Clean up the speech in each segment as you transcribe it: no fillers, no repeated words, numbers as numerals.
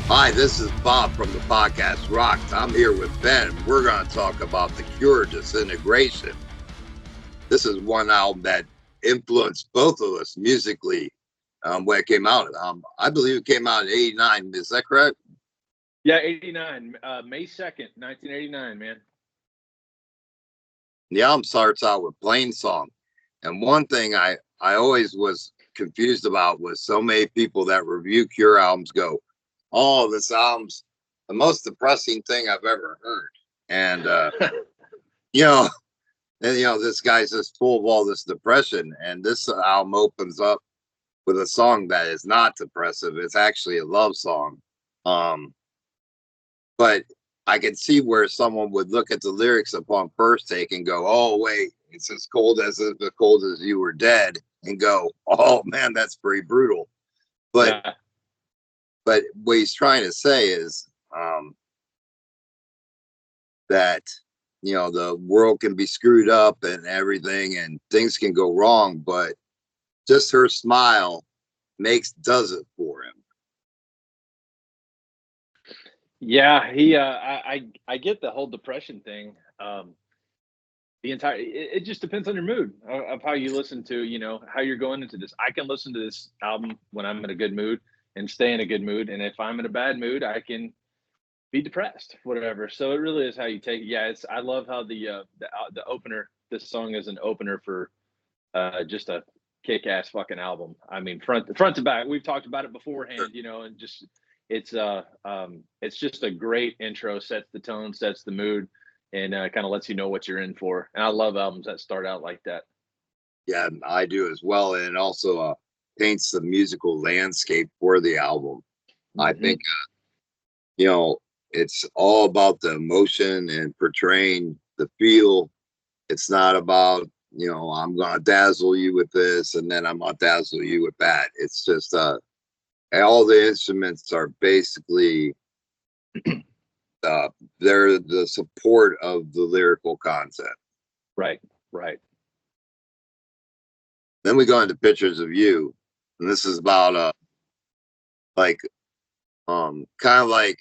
Hi, this is Bob from the podcast Rocks. I'm here with Ben. We're going to talk about the Cure Disintegration. This is one album that influenced both of us musically when it came out. I believe it came out in '89. Is that correct? Yeah, 89, May 2nd, 1989, man. The album starts out with Plain Song. And one thing I always was confused about was so many people that review Cure albums go, oh, this album's the most depressing thing I've ever heard. And, you know, this guy's just full of all this depression. And this album opens up with a song that is not depressive. It's actually a love song. But I can see where someone would look at the lyrics upon first take and go, oh, wait, it's as cold as you were dead, and go, oh, man, that's pretty brutal. But Yeah. But what he's trying to say is that, the world can be screwed up and everything and things can go wrong, but just her smile does it for him. Yeah, I get the whole depression thing. It just depends on your mood of how you listen to, how you're going into this. I can listen to this album when I'm in a good mood and stay in a good mood, and if I'm in a bad mood, I can be depressed, whatever. So it really is how you take it. Yeah, I love how the opener. This song is an opener for just a kick-ass fucking album. I mean, front to back. We've talked about it beforehand, and just it's just a great intro. Sets the tone, sets the mood, and kind of lets you know what you're in for. And I love albums that start out like that. Yeah, I do as well. And it also paints the musical landscape for the album. I think, it's all about the emotion and portraying the feel. It's not about, I'm going to dazzle you with this and then I'm going to dazzle you with that. It's just all the instruments are basically they're the support of the lyrical concept. Right. Then we go into Pictures of You, and this is about like kind of like,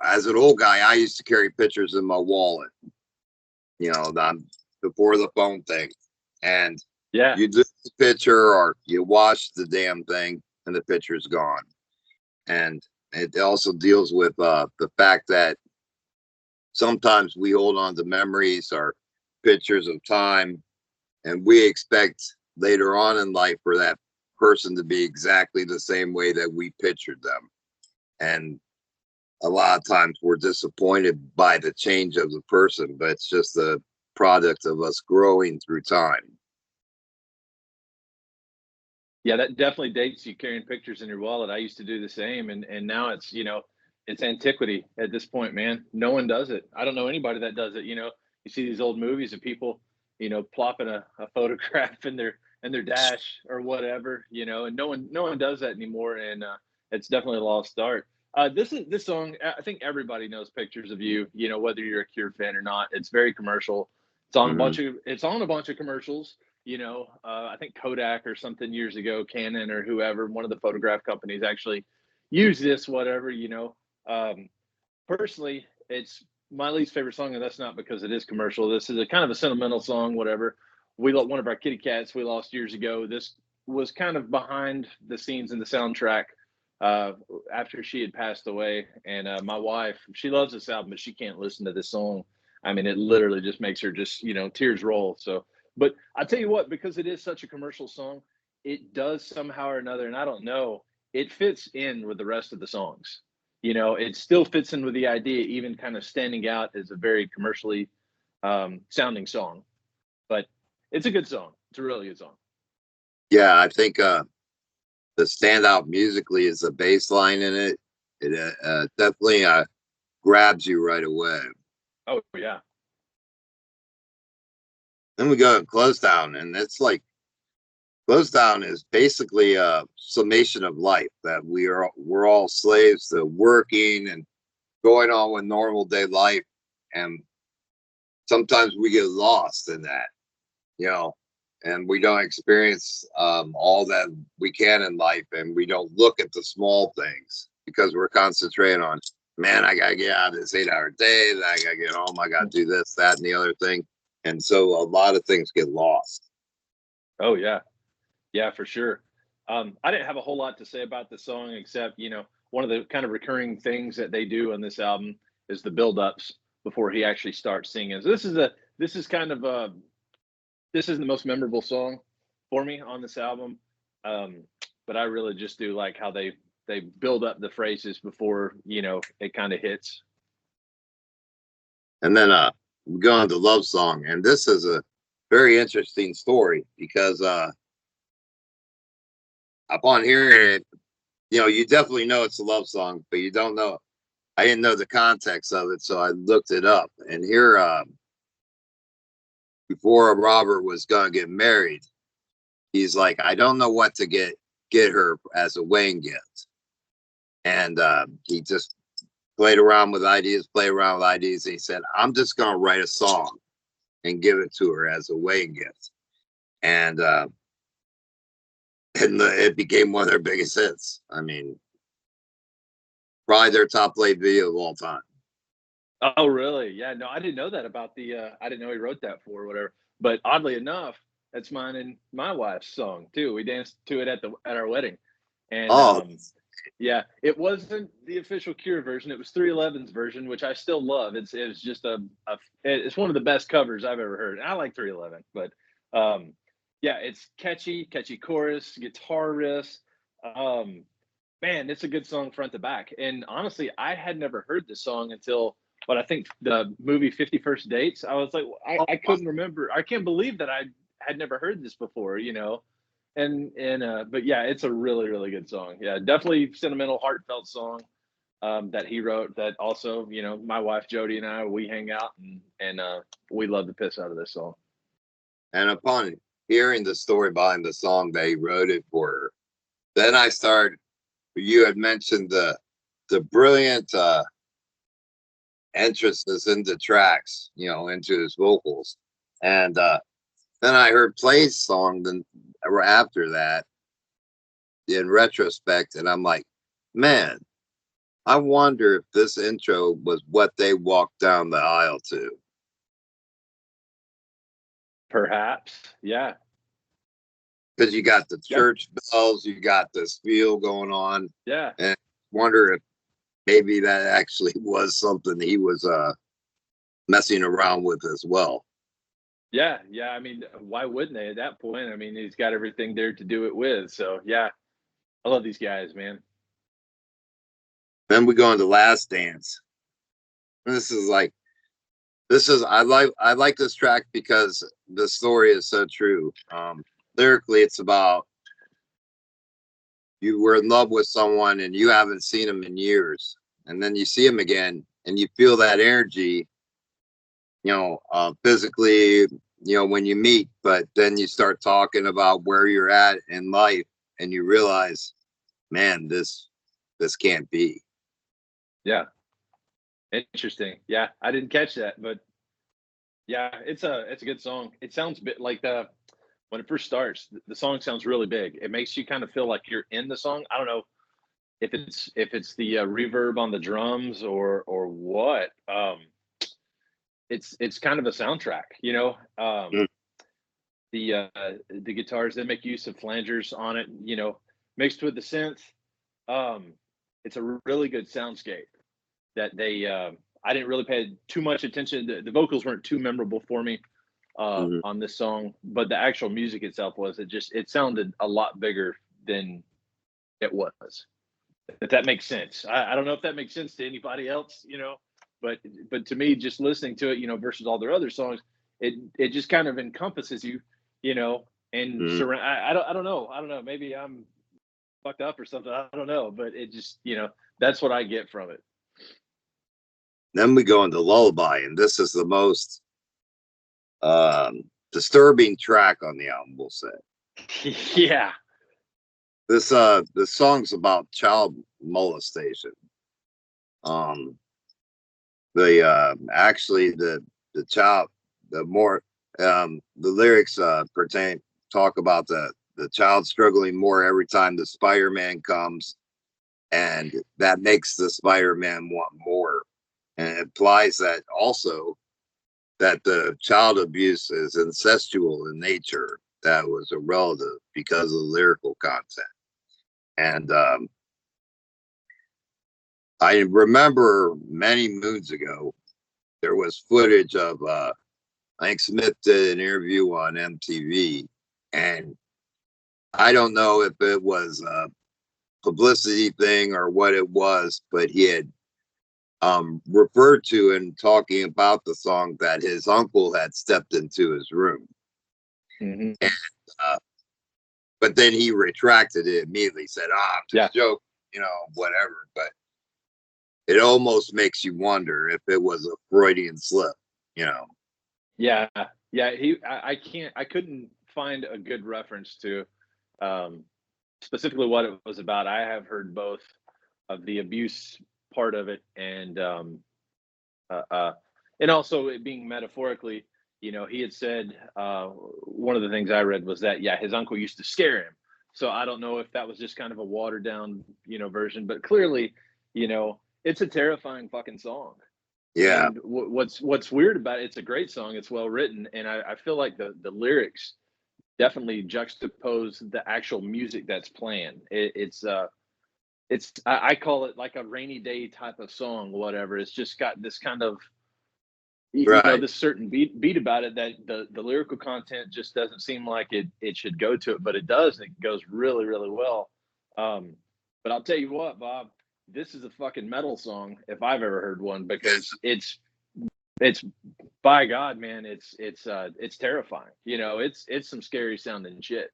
as an old guy, I used to carry pictures in my wallet, before the phone thing, and Yeah. you do the picture or you watch the damn thing and the picture's gone. And it also deals with the fact that sometimes we hold on to memories or pictures of time, and we expect later on in life for that person to be exactly the same way that we pictured them. And a lot of times we're disappointed by the change of the person, but it's just the product of us growing through time. Yeah, that definitely dates you carrying pictures in your wallet. I used to do the same, and now it's it's antiquity at this point, man. No one does it. I don't know anybody that does it. You see these old movies of people, plopping a photograph in their dash or whatever, and no one does that anymore, and it's definitely a lost art. This song. I think everybody knows "Pictures of You." Whether you're a Cure fan or not, it's very commercial. It's on a bunch of commercials. I think Kodak or something years ago, Canon or whoever, one of the photograph companies actually used this, whatever, Personally, it's my least favorite song, and that's not because it is commercial. This is a kind of a sentimental song, whatever. We lost one of our kitty cats we lost years ago. This was kind of behind the scenes in the soundtrack uh, after she had passed away. And my wife, she loves this album, but she can't listen to this song. I mean, it literally just makes her just, tears roll. So, but I tell you what, because it is such a commercial song, it does somehow or another, and I don't know, it fits in with the rest of the songs. It still fits in with the idea, even kind of standing out as a very commercially sounding song. But it's a good song. It's a really good song. Yeah, I think the standout musically is the bass line in it. It definitely grabs you right away. Oh yeah. Then we go to Close Down, and it's like Close Down is basically a summation of life, that we're all slaves to working and going on with normal day life, and sometimes we get lost in that, and we don't experience all that we can in life, and we don't look at the small things, because we're concentrating on, man, I gotta get out of this 8-hour day, I gotta get home, I gotta do this, that, and the other thing. And so a lot of things get lost. Oh yeah, yeah, for sure. I didn't have a whole lot to say about the song except, one of the kind of recurring things that they do on this album is the build-ups before he actually starts singing. So this is kind of this is the most memorable song for me on this album. Um, but I really just do like how they build up the phrases before, it kind of hits. And then we go on to Love Song, and this is a very interesting story because upon hearing it, you definitely know it's a love song, but you don't know. I didn't know the context of it, so I looked it up. And here, before Robert was gonna get married, he's like, I don't know what to get her as a wedding gift, and he just played around with ideas, And he said, I'm just gonna write a song and give it to her as a wedding gift, and it became one of their biggest hits. I mean, probably their top played video of all time. Oh, really? Yeah. No, I didn't know that about the. I didn't know he wrote that for or whatever. But oddly enough, that's mine and my wife's song too. We danced to it at our wedding, and Oh, yeah, it wasn't the official Cure version. It was 311's version, which I still love. It's just it's one of the best covers I've ever heard. I like 311, but yeah, it's catchy chorus, guitar riffs. Um, Man, it's a good song front to back. And honestly, I had never heard this song until what I think the movie 50 First Dates. I was like, I couldn't remember. I can't believe that I had never heard this before. And but yeah, it's a really, really good song. Yeah, definitely sentimental, heartfelt song that he wrote that also, my wife Jody and I, we hang out and we love the piss out of this song. and upon hearing the story behind the song that he wrote it for her, then I started. You had mentioned the brilliant entrances into tracks, into his vocals, and then I heard Play's song. Then after that, in retrospect, and I'm like, man, I wonder if this intro was what they walked down the aisle to. Perhaps. Yeah. Because you got the Yep. church bells, you got this feel going on, Yeah. and wonder if maybe that actually was something he was messing around with as well. Yeah, yeah. I mean, why wouldn't they at that point? I mean, he's got everything there to do it with. So yeah, I love these guys, man. Then we go into Last Dance. This is like I like this track because the story is so true. Lyrically, it's about you were in love with someone and you haven't seen them in years, and then you see them again and you feel that energy, physically, when you meet, but then you start talking about where you're at in life and you realize, man, this can't be. Yeah, interesting. Yeah, I didn't catch that, but yeah, it's a good song. It sounds a bit like the when it first starts. The song sounds really big. It makes you kind of feel like you're in the song. I don't know if it's the reverb on the drums or what. It's kind of a soundtrack, Mm. the guitars, they make use of flangers on it, mixed with the synth. It's a really good soundscape that they I didn't really pay too much attention. The vocals weren't too memorable for me Mhm. on this song, but the actual music itself was. It sounded a lot bigger than it was. If that makes sense. I don't know if that makes sense to anybody else, but to me, just listening to it, versus all their other songs, it just kind of encompasses you, you know, and Mhm. surround. I don't know. Maybe I'm fucked up or something. I don't know, but it just, that's what I get from it. Then we go into Lullaby, and this is the most disturbing track on the album, we'll say. Yeah. The song's about child molestation. Um, actually the child the lyrics talk about the child struggling more every time the Spider-Man comes, And that makes the Spider-Man want more. And it implies that also that the child abuse is incestual in nature, that was a relative because of the lyrical content. And I remember many moons ago, there was footage of, I think Smith did an interview on MTV, and I don't know if it was a publicity thing or what it was, but he had referred to in talking about the song that his uncle had stepped into his room. Mm-hmm. And, but then he retracted it immediately, said, I'm just joking, whatever. But it almost makes you wonder if it was a Freudian slip, Yeah. I couldn't find a good reference to specifically what it was about. I have heard both of the abuse part of it and also it being metaphorically, he had said one of the things I read was that his uncle used to scare him. So I don't know if that was just kind of a watered down, version, but clearly, it's a terrifying fucking song. Yeah. And what's weird about it, it's a great song. It's well written, and I feel like the lyrics definitely juxtapose the actual music that's playing. I call it like a rainy day type of song, whatever. It's just got this kind of this certain beat about it that the lyrical content just doesn't seem like it should go to it, but it does, and it goes really, really well. But I'll tell you what, Bob, this is a fucking metal song if I've ever heard one, because it's by God, man, it's terrifying. It's some scary sounding shit.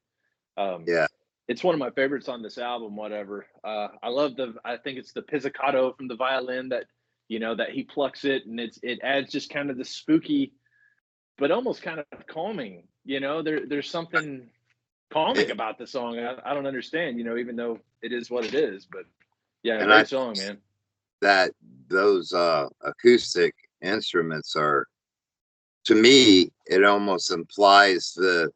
Yeah. It's one of my favorites on this album, whatever. I love I think it's the pizzicato from the violin that that he plucks it, and it adds just kind of the spooky but almost kind of calming. There's something calming about the song. I don't understand, even though it is what it is. But great song, man. That those acoustic instruments are, to me, it almost implies the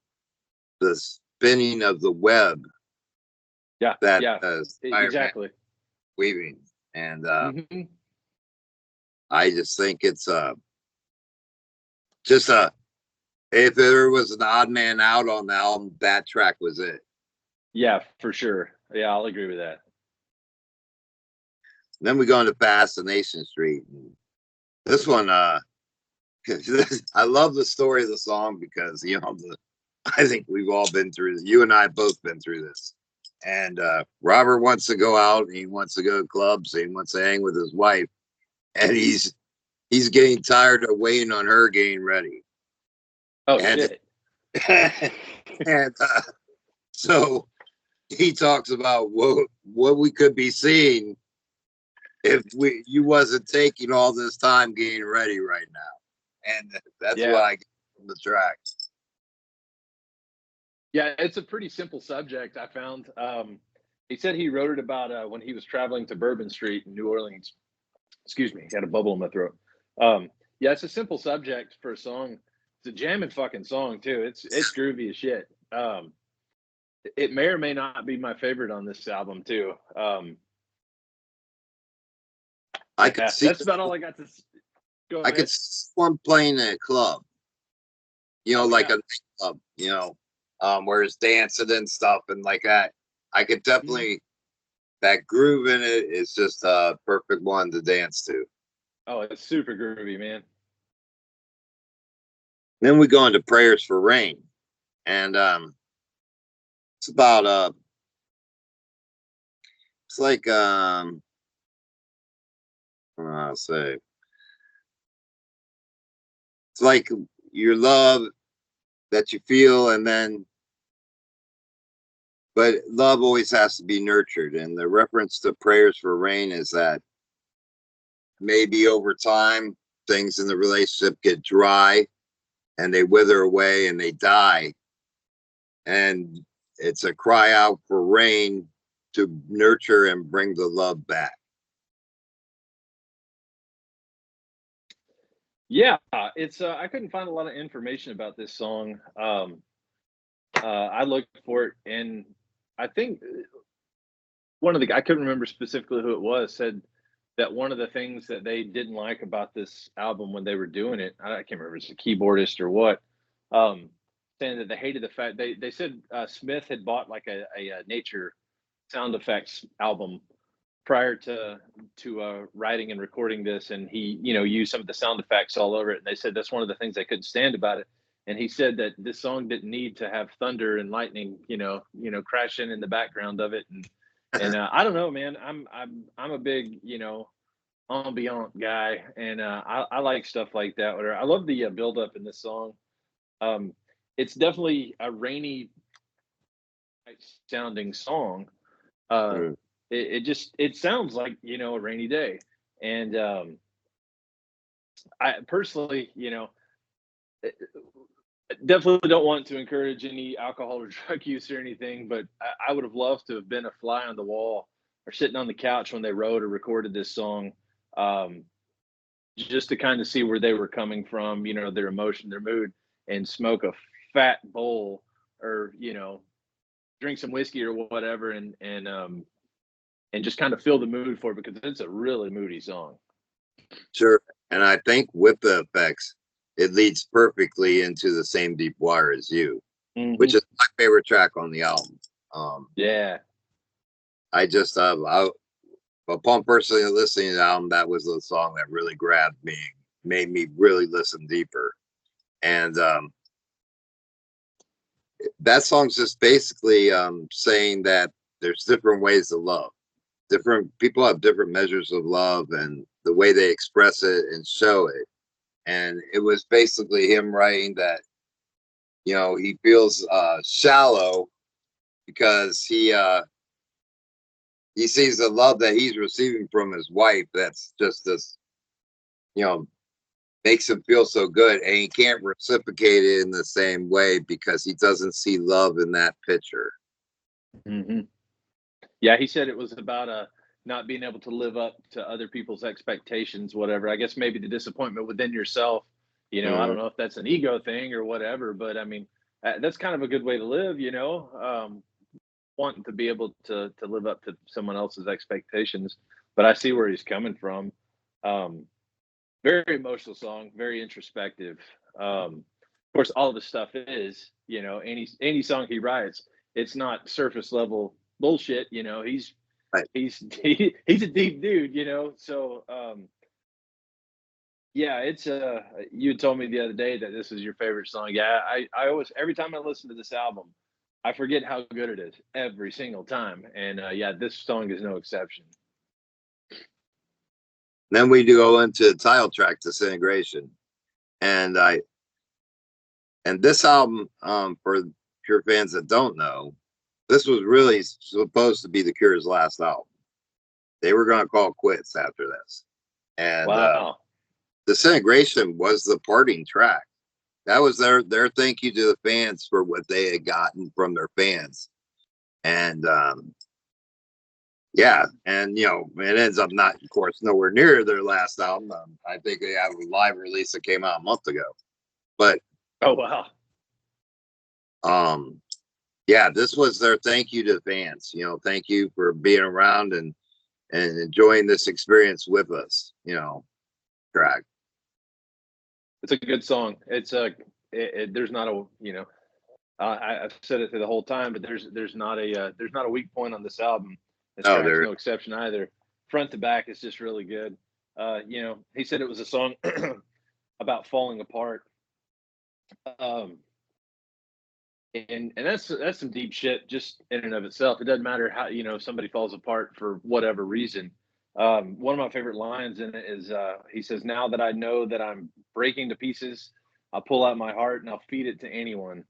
spinning of the web. Exactly. Weaving. And mm-hmm. I just think it's if there was an odd man out on the album, that track was it. Yeah, for sure. Yeah, I'll agree with that. Then we go into Fascination Street. This one, I love the story of the song because I think we've all been through this. You and I both been through this. And Robert wants to go out, and he wants to go to clubs, and he wants to hang with his wife, and he's getting tired of waiting on her getting ready. Oh, shit. And so he talks about what we could be seeing if you wasn't taking all this time getting ready right now. And that's what I get from the track. Yeah, it's a pretty simple subject, I found. He said he wrote it about when he was traveling to Bourbon Street in New Orleans. Excuse me, got a bubble in my throat. It's a simple subject for a song. It's a jamming fucking song too. It's groovy as shit. It may or may not be my favorite on this album too. I could see that's about all I got to. Go ahead. I could see one playing in a club, like a club, where it's dancing and stuff and like that. I could definitely, that groove in it is just a perfect one to dance to. Oh, it's super groovy, man. Then we go into Prayers for Rain, and it's about it's like I'll say it's like your love that you feel, and then but love always has to be nurtured. And the reference to Prayers for Rain is that maybe over time things in the relationship get dry and they wither away and they die, and it's a cry out for rain to nurture and bring the love back. Yeah, it's I couldn't find a lot of information about this song. I looked for it, and I think one of the I couldn't remember specifically who it was said that one of the things that they didn't like about this album when they were doing it, I can't remember if it's a keyboardist or what, um, saying that they hated the fact they said Smith had bought like a nature sound effects album prior to writing and recording this, and he used some of the sound effects all over it. And they said that's one of the things they couldn't stand about it. And he said that this song didn't need to have thunder and lightning, crashing in the background of it. And I don't know, man. I'm a big ambient guy, and I like stuff like that. Whatever. I love the build up in this song. Um, it's definitely a rainy sounding song. Uh, Mm. it sounds like a rainy day, and I personally, definitely don't want to encourage any alcohol or drug use or anything, but I would have loved to have been a fly on the wall or sitting on the couch when they wrote or recorded this song, um, just to kind of see where they were coming from, their emotion, their mood, and smoke a fat bowl or drink some whiskey or whatever, and just kind of feel the mood for it because it's a really moody song. Sure. And I think with the effects, it leads perfectly into the same deep wire as you, which is my favorite track on the album. Yeah. I just upon personally listening to the album, that was the song that really grabbed me, made me really listen deeper. And that song's just basically saying that there's different ways to love. Different people have different measures of love and the way they express it and show it. And it was basically him writing that, he feels shallow because he sees the love that he's receiving from his wife that's just this, makes him feel so good, and he can't reciprocate it in the same way because he doesn't see love in that picture. hmm Yeah, he said it was about not being able to live up to other people's expectations, whatever. I guess maybe the disappointment within yourself. I don't Mm, know if that's an ego thing or whatever, but I mean, that's kind of a good way to live, wanting to be able to live up to someone else's expectations. But I see where he's coming from. Um, Very emotional song, very introspective. Of course, all of the stuff is, any song he writes, it's not surface level bullshit. right. He's a deep dude. So yeah, it's you told me the other day that this is your favorite song. Yeah, I always every time I listen to this album, I forget how good it is every single time. And yeah, this song is no exception. Then we do go into the title track, Disintegration. And this album, for Cure fans that don't know, this was really supposed to be the Cure's last album. They were going to call quits after this. And Wow. Disintegration was the parting track. That was their thank you to the fans for what they had gotten from their fans. And yeah, and it ends up not, of course, nowhere near their last album. I think they have a live release that came out a month ago. But Oh wow. yeah, this was their thank you to the fans. Thank you for being around and enjoying this experience with us. Track. It's a good song. It's there's not a I've said it through the whole time, but there's not a weak point on this album. This Oh, track's there. no exception either. Front to back is just really good. He said it was a song about falling apart. Um, and that's some deep shit just in and of itself. It doesn't matter how somebody falls apart for whatever reason. One of my favorite lines in it is he says, "Now that I know that I'm breaking to pieces, I'll pull out my heart and I'll feed it to anyone."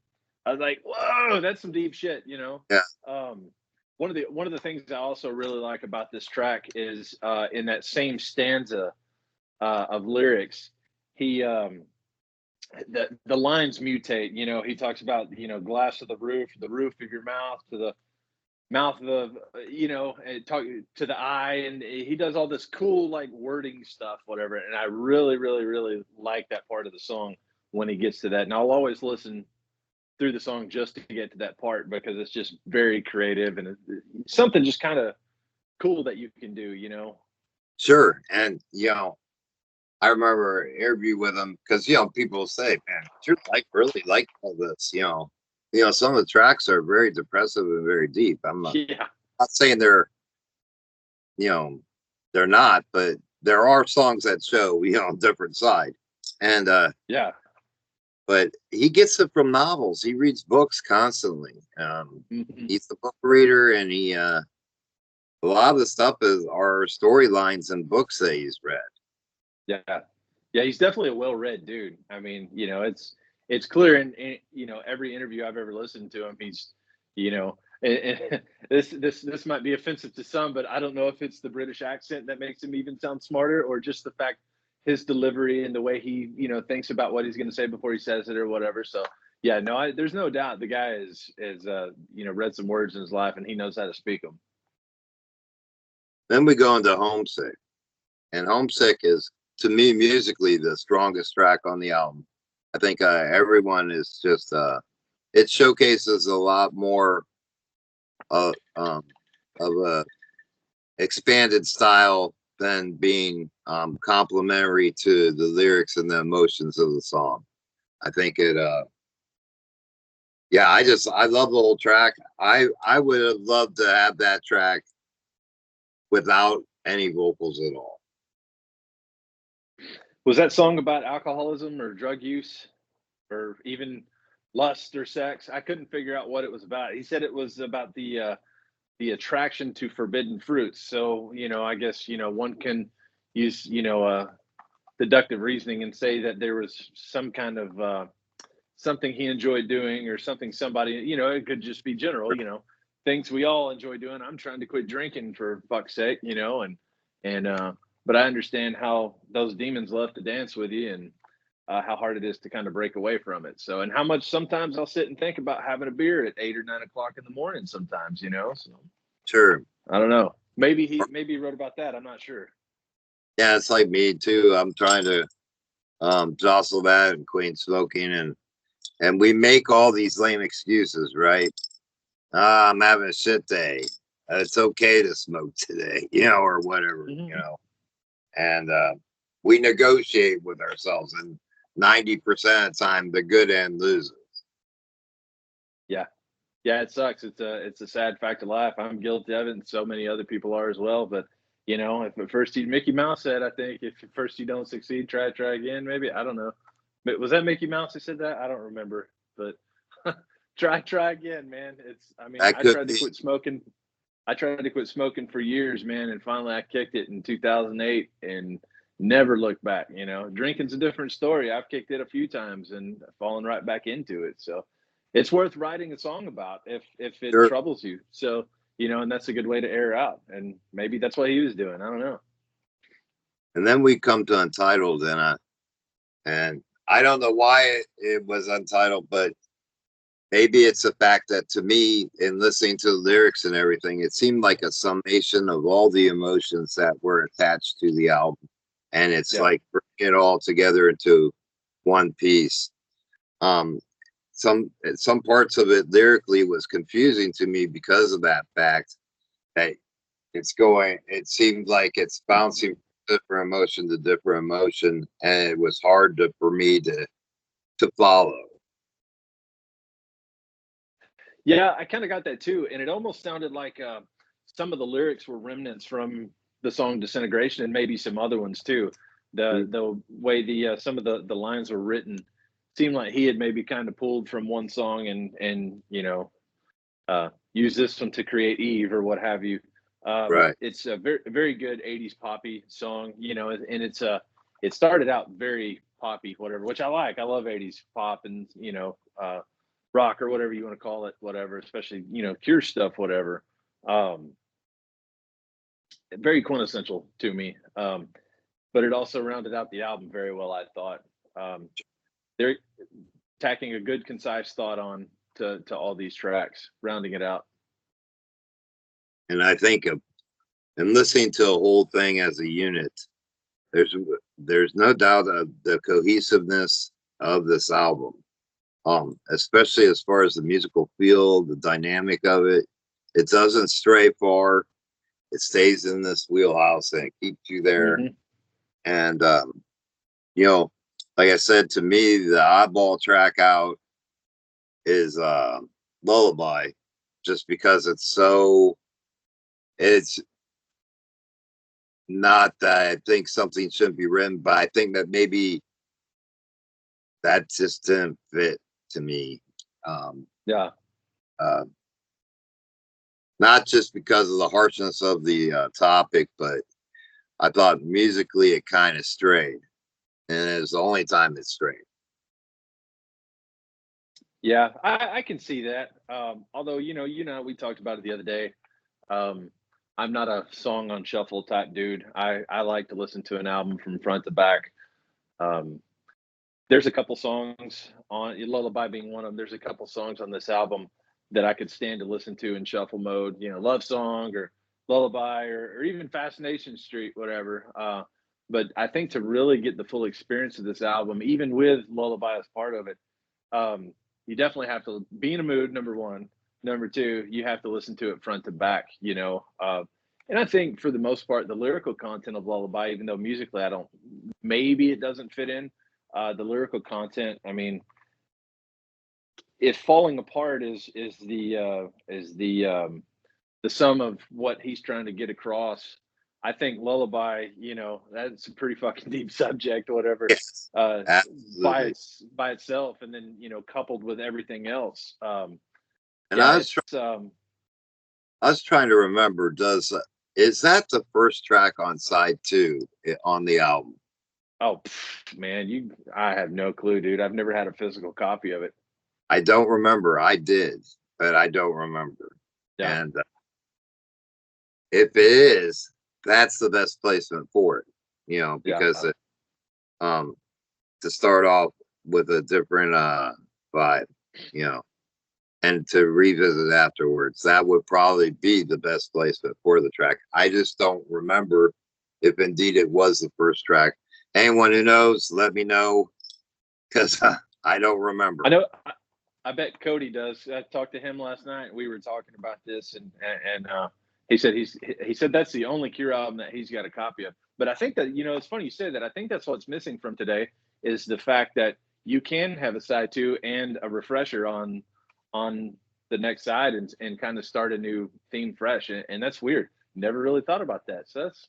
I was like, "Whoa, that's some deep shit." Yeah. One of the things I also really like about this track is in that same stanza of lyrics, he the lines mutate. He talks about glass to the roof of your mouth, to the mouth of and talk to the eye, and he does all this cool like wording stuff, whatever. And I really, really, really like that part of the song when he gets to that. And I'll always listen through the song just to get to that part because it's just very creative and something just kind of cool that you can do, you know. Sure. And I remember an interview with him because people say, man, you really like all this, some of the tracks are very depressive and very deep. I'm not, Yeah. not saying you know they're not, but there are songs that show a different side. And Yeah. but he gets it from novels. He reads books constantly. Hmm. He's a book reader, and a lot of the stuff are storylines and books that he's read. Yeah. Yeah, he's definitely a well-read dude. I mean, it's clear in every interview I've ever listened to him. He's, you know, and this might be offensive to some, but I don't know if it's the British accent that makes him even sound smarter, or just the fact his delivery and the way he thinks about what he's going to say before he says it or whatever. So yeah, no, there's no doubt the guy is read some words in his life and he knows how to speak them. Then we go into Homesick, and Homesick is, to me, musically the strongest track on the album. I think everyone is just it showcases a lot more of a expanded style than being complementary to the lyrics and the emotions of the song. I think it yeah, I love the whole track. I would have loved to have that track without any vocals at all. Was that song about alcoholism or drug use or even lust or sex? I couldn't figure out what it was about. He said it was about the attraction to forbidden fruits. So, I guess, one can use, deductive reasoning and say that there was some kind of something he enjoyed doing, or something somebody, it could just be general, things we all enjoy doing. I'm trying to quit drinking for fuck's sake, and but I understand how those demons love to dance with you, and how hard it is to kind of break away from it. So, and how much sometimes I'll sit and think about having a beer at 8 or 9 o'clock in the morning sometimes, So Sure. I don't know. Maybe he wrote about that. I'm not sure. Yeah, it's like me too. I'm trying to jostle that and quit smoking, and we make all these lame excuses, right? I'm having a shit day. It's okay to smoke today, or whatever, Hmm. and we negotiate with ourselves, and 90% of the time the good end loses. Yeah. Yeah, it sucks. It's a sad fact of life. I'm guilty of it, and so many other people are as well. But if at first Mickey Mouse said, I think if at first you don't succeed, try again. Maybe, I don't know. But was that Mickey Mouse who said that? I don't remember. But try again, man. I mean, That I could tried to be. quit smoking. I tried to quit smoking for years, man, and finally I kicked it in 2008 and never looked back. Drinking's a different story. I've kicked it a few times and fallen right back into it. So it's worth writing a song about if it Sure. troubles you. So, and that's a good way to air out. And maybe that's what he was doing. I don't know. And then we come to Untitled, and I don't know why it was Untitled, but maybe it's the fact that, to me, in listening to the lyrics and everything, it seemed like a summation of all the emotions that were attached to the album, and it's Yeah. like bringing it all together into one piece. Um, some parts of it lyrically was confusing to me because of that fact that it seemed like it's bouncing from different emotion to different emotion, and it was hard for me to follow. Yeah, I kind of got that too. And it almost sounded like some of the lyrics were remnants from the song Disintegration, and maybe some other ones too. The way some of the lines were written seemed like he had maybe kind of pulled from one song and use this one to create Eve or what have you. Right. It's a very very good '80s poppy song, and it started out very poppy, whatever, which I like. I love '80s pop and rock or whatever you want to call it, whatever. Especially Cure stuff, whatever. Um, Very quintessential to me. But it also rounded out the album very well, I thought. They're tacking a good concise thought on to all these tracks, rounding it out. And I think in listening to the whole thing as a unit, there's there's no doubt of the cohesiveness of this album. Especially as far as the musical feel, the dynamic of it. It doesn't stray far. it stays in this wheelhouse and it keeps you there. Mm-hmm. And you know, like I said, to me, the oddball track out is Lullaby, just because it's not that I think something shouldn't be written, but I think that maybe that just didn't fit to me. Yeah. Uh, Not just because of the harshness of the topic, but I thought musically it kind of strayed, and it was the only time it strayed. Yeah, I can see that. Although, we talked about it the other day. Um, I'm not a song on shuffle type dude. I like to listen to an album from front to back. Um, there's a couple songs on Lullaby being one of them. There's a couple songs on this album that I could stand to listen to in shuffle mode. Love Song or Lullaby or even Fascination Street, whatever. But I think to really get the full experience of this album, even with Lullaby as part of it, um, you definitely have to be in a mood. Number one, number two, you have to listen to it front to back. And I think for the most part, the lyrical content of Lullaby, even though musically I don't, maybe it doesn't fit in, the lyrical content. I mean, if falling apart is the sum of what he's trying to get across. I think Lullaby, that's a pretty fucking deep subject, whatever, Yes, uh, absolutely. by itself, and then coupled with everything else. And Yeah, it's I was trying to remember. Is that the first track on side two on the album? oh man, I have no clue, dude. I've never had a physical copy of it. I don't remember. I did, but I don't remember. Yeah, And if it is, that's the best placement for it. yeah, Because um to start off with a different vibe, you know, and to revisit afterwards, that would probably be the best placement for the track. I just don't remember if indeed it was the first track. Anyone who knows, let me know, because I don't I remember. know. I bet Cody does. I talked to him last night. We were talking about this, and he said that's the only Cure album that he's got a copy of. But I think that it's funny you say that. I think that's what's missing from today is the fact that you can have a side two and a refresher on the next side and kind of start a new theme fresh, and that's weird. Never really thought about that. So that's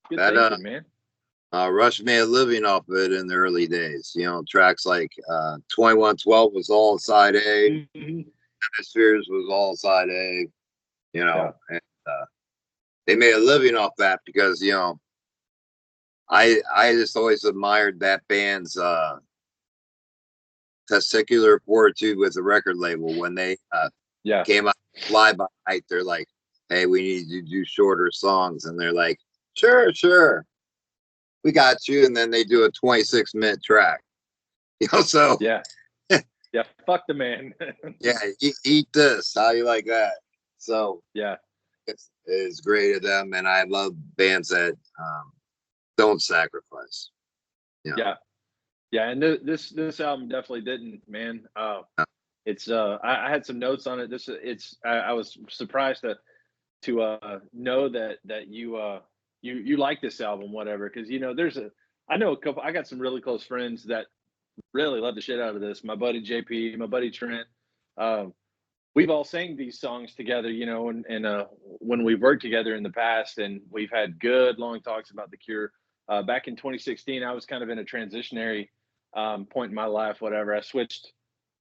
good That thinking, man. Rush made a living off of it in the early days. Tracks like 2112 was all side A, Mm-hmm. Hemispheres was all side A, Yeah, and they made a living off that because, I just always admired that band's testicular fortitude with the record label when they yeah, came out fly by night. They're like, "Hey, we need you to do shorter songs," and they're like, "Sure, sure, we got you." And then they do a 26-minute track, So yeah, yeah. Fuck the man. yeah, eat this. How you like that? So Yeah. it's great of them, and I love bands that don't sacrifice. You know, Yeah, yeah, and this album definitely didn't, man. It's I had some notes on it. I was surprised to know that you like this album, whatever, because I know a couple. I got some really close friends that really love the shit out of this. My buddy JP, my buddy Trent. Um, we've all sang these songs together, and when we've worked together in the past, and we've had good long talks about the Cure. Back in 2016, I was kind of in a transitionary point in my life. Whatever, I switched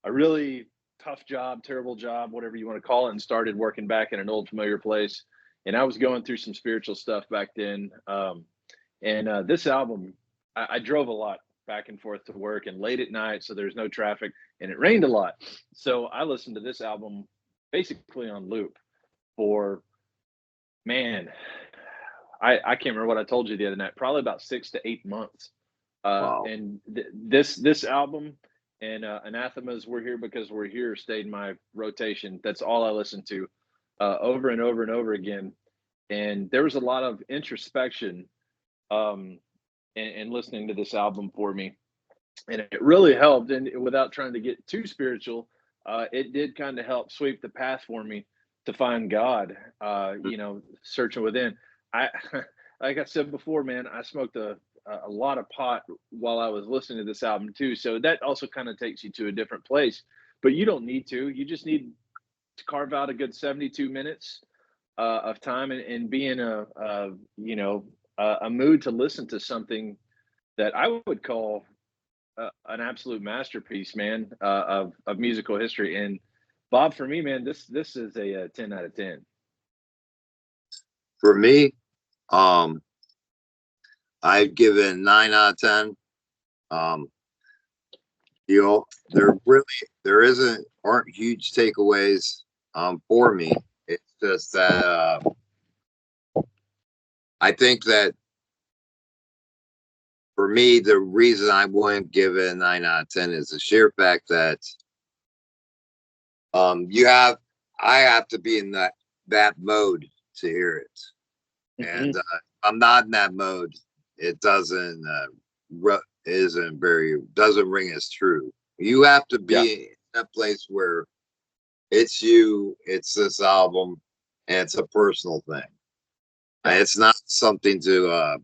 a really tough job, terrible job, whatever you want to call it, and started working back in an old familiar place. And I was going through some spiritual stuff back then. And this album, I drove a lot back and forth to work and late at night, so there's no traffic, and it rained a lot. So I listened to this album basically on loop for, man, I can't remember what I told you the other night, probably about 6 to 8 months. wow. And this album and Anathema's We're Here Because We're Here stayed in my rotation. That's all I listened to over and over and over again. And there was a lot of introspection um, and listening to this album for me. And it really helped. And without trying to get too spiritual, it did kind of help sweep the path for me to find God, searching within. I like I said before, man, I smoked a lot of pot while I was listening to this album too. So that also kind of takes you to a different place. But you don't need to. You just need to carve out a good 72 minutes of time and be in a mood to listen to something that I would call an absolute masterpiece, man, of musical history. And Bob, for me, man, this is a 10 out of 10. For me, I'd give it a 9 out of 10. There aren't huge takeaways for me. It's just that I think that for me, the reason I wouldn't give it a 9 out of 10 is the sheer fact that I have to be in that mode to hear it. Mm-hmm. And I'm not in that mode. It doesn't ring as true. You have to be in a place where it's you, it's this album, and it's a personal thing. It's not something to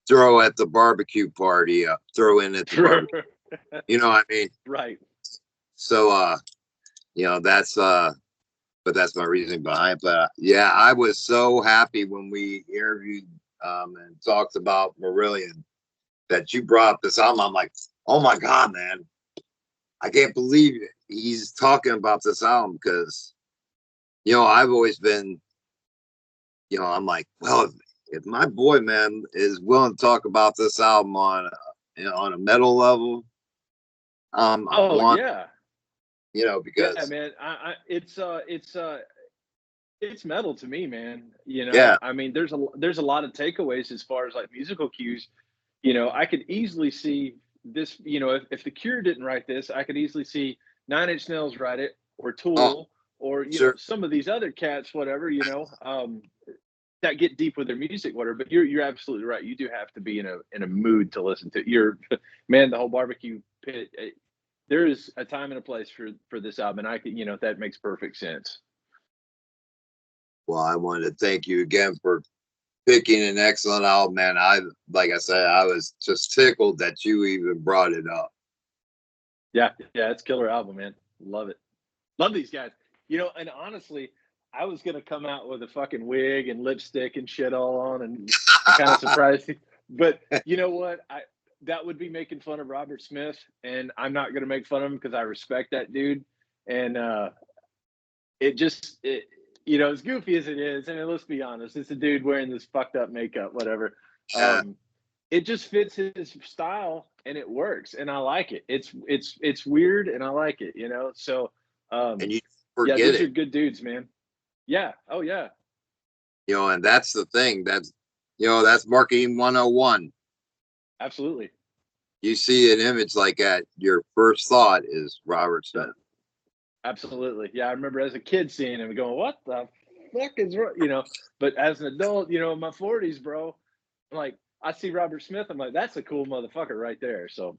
throw at the barbecue party, throw in at the barbecue. You know what I mean? Right. So, but that's my reasoning behind it. But yeah, I was so happy when we interviewed and talked about Marillion that you brought up this album. I'm like, oh my God, man. I can't believe it. He's talking about this album because, I've always been, I'm like, well, if my boy, man, is willing to talk about this album on a metal level, yeah. Because man, it's metal to me, man. I mean, there's a lot of takeaways as far as like musical cues. I could easily see this. If the Cure didn't write this, I could easily see 9 Inch Nails write it, or Tool, or sure. Some of these other cats, whatever. That get deep with their music, whatever. But you're absolutely right. You do have to be in a mood to listen to. Man, the whole barbecue pit. There is a time and a place for this album, and I could, that makes perfect sense. Well, I wanted to thank you again for picking an excellent album, man. Like I said, I was just tickled that you even brought it up. Yeah, it's a killer album, man. Love it. Love these guys. And honestly, I was gonna come out with a fucking wig and lipstick and shit all on, and kind of surprised you. But you know what? That would be making fun of Robert Smith, and I'm not going to make fun of him because I respect that dude. And as goofy as it is, and let's be honest, it's a dude wearing this fucked up makeup, whatever. It just fits his style, and it works, and I like it. It's weird, and I like it, So, and you forget these are good dudes, man. Yeah. Oh yeah. And that's the thing. That's marketing 101. Absolutely. You see an image like that, your first thought is Robert Smith. Absolutely. Yeah, I remember as a kid seeing him going, what the fuck is wrong? But as an adult, in my 40s, bro, I'm like, I see Robert Smith, I'm like, that's a cool motherfucker right there. So,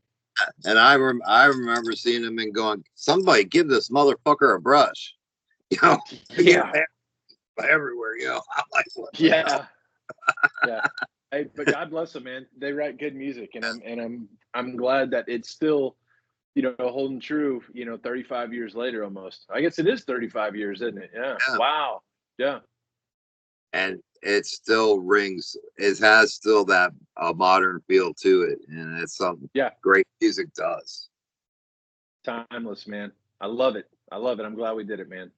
and I remember seeing him and going, somebody give this motherfucker a brush. Yeah. Everywhere, I'm like, what? Yeah. Yeah. Hey, but God bless them, man. They write good music, and I'm glad that it's still, holding true. 35 years later, almost. I guess it is 35 years, isn't it? Yeah. Wow. Yeah. And it still rings. It has still that modern feel to it, and it's something. Great music does. Timeless, man. I love it. I'm glad we did it, man.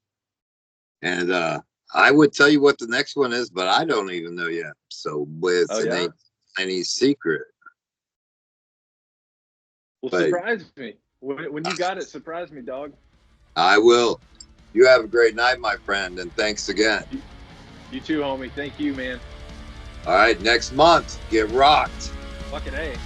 And I would tell you what the next one is, but I don't even know yet. So any secret. Well, surprise me. When you got it, surprise me, dog. I will. You have a great night, my friend, and thanks again. You too, homie. Thank you, man. All right, next month, get rocked. Fucking A.